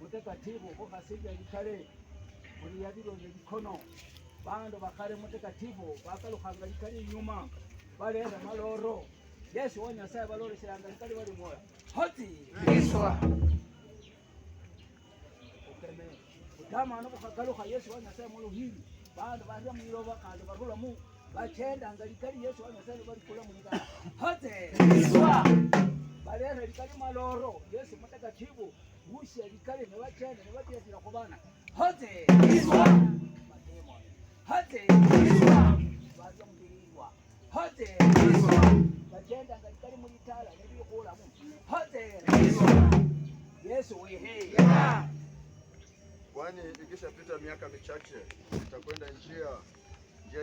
mutakatifu kukasija likale muliyabilo likono bandu bakale mutakatifu bakalukhanga likali inyuma balenda maloro Yesu wa Nyasaye balolesanga likali bali moya hoti iswa ukeme utamano kukakalukha Yesu wa Nyasaye muluhili bandu barya mwiloba kandi barula mu bachenda ngalikali Yesu wa Nyasaye bali kula mulika hoti iswa balenda likali maloro Yesu mutakatifu Mushi alikale ne wachana ne watiatira kubana hote iswa mademo hote iswa bazo mbirirwa hote iswa bagenda ngalikale mulitala ne bikola mu hote iswa Yesu wehe kwani ikishapita miaka michache nitakwenda njia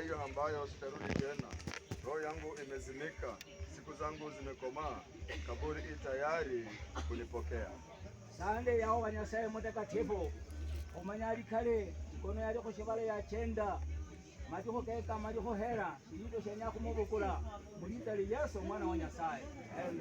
hiyo ambayo sitarudi tena. Roho yangu imezimika, siku zangu zimekomaa, kaburi tayari kunipokea. Sande yao Wanyasaye mutakatifu umanyalikale ikono yali kushibala ya chenda matiho keka matiho hera shilido shenya kumubukula mulitali Yesu mwana wa Nyasaye. Amen.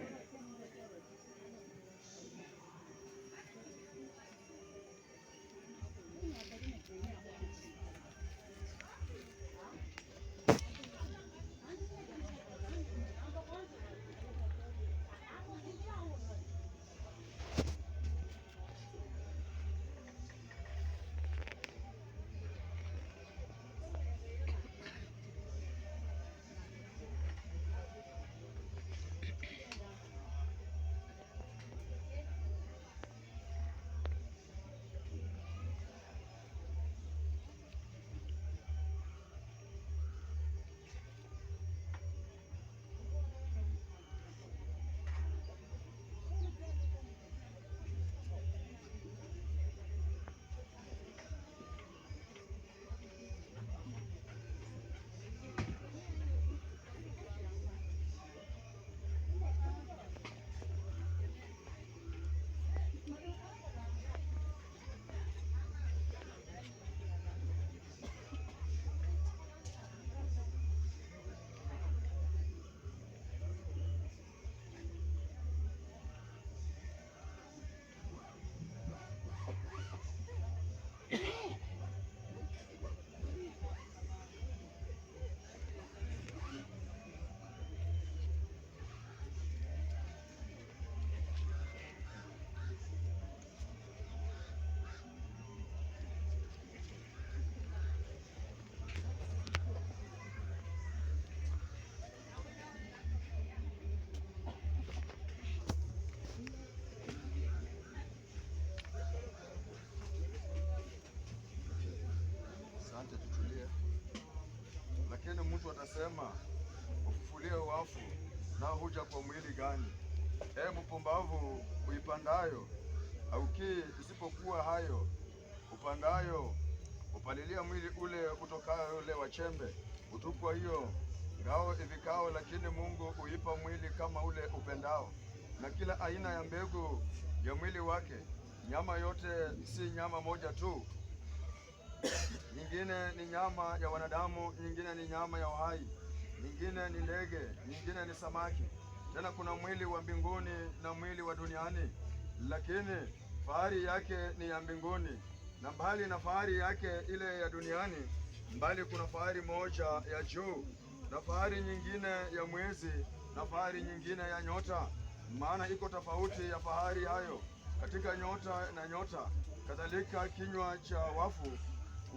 Lakini mtu atasema ufufulie wafu na huja kwa mwili gani? Mpumbavu, uipandayo haukii, isipokuwa hayo upandayo upalilia mwili ule utokayo ule wa chembe, utupwa hiyo ngao ivikao, lakini Mungu uipa mwili kama ule upendao, na kila aina ya mbegu ya mwili wake, Nyama yote si nyama moja tu. Nyingine ni nyama ya wanadamu, nyingine ni nyama ya uhai, nyingine ni ndege, nyingine ni samaki. Tena kuna mwili wa mbinguni na mwili wa duniani, lakini fahari yake ni ya mbinguni. Na mbali na fahari yake ile ya duniani, mbali kuna fahari moja ya juu, na fahari nyingine ya mwezi, na fahari nyingine ya nyota. Maana iko tofauti ya fahari hayo katika nyota na nyota. Kadhalika kinywa cha wafu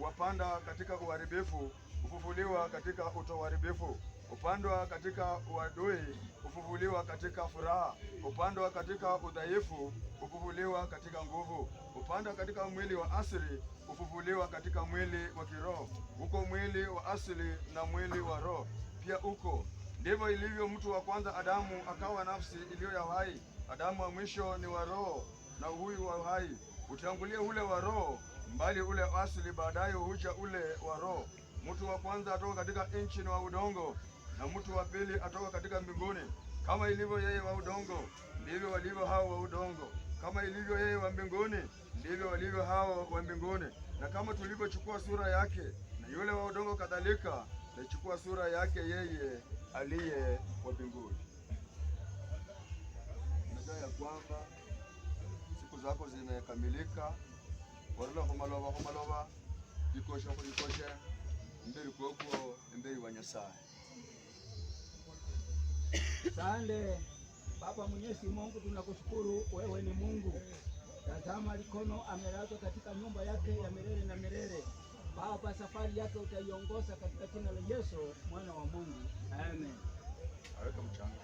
wapanda katika uharibifu, hufufuliwa katika utoharibifu. Upandwa katika uadui, hufufuliwa katika furaha. Upandwa katika udhaifu, hufufuliwa katika nguvu. Upanda katika mwili wa asili, hufufuliwa katika mwili wa kiroho. Uko mwili wa asili na mwili wa roho pia uko. Ndivyo ilivyo mtu wa kwanza Adamu, akawa nafsi iliyo ya uhai. Adamu wa mwisho ni wa roho na huyu wa uhai. Utangulia ule wa roho, mbali ule asili baadaye huja ule wa roho. Mtu wa kwanza atoka katika nchi ni wa udongo, na mtu wa pili atoka katika mbinguni. Kama ilivyo yeye wa udongo, ndivyo walivyo hao wa udongo. Kama ilivyo yeye wa mbinguni, ndivyo walivyo hao wa mbinguni. Na kama tulivyochukua sura yake, na yule wa udongo kadhalika alichukua sura yake yeye aliye wa mbinguni. Najua ya kwamba siku zako zimekamilika. Warula humalova ikoshe mberi kwoko mberi wa Nyasaye. Asante Baba Mwenyezi Mungu, tunakushukuru. Wewe ni Mungu. Tazama Likono amelazwa katika nyumba yake ya milele na milele. Baba, safari yake utaiongoza katika jina la Yesu mwana wa Mungu. Amen. Aweka mchanga.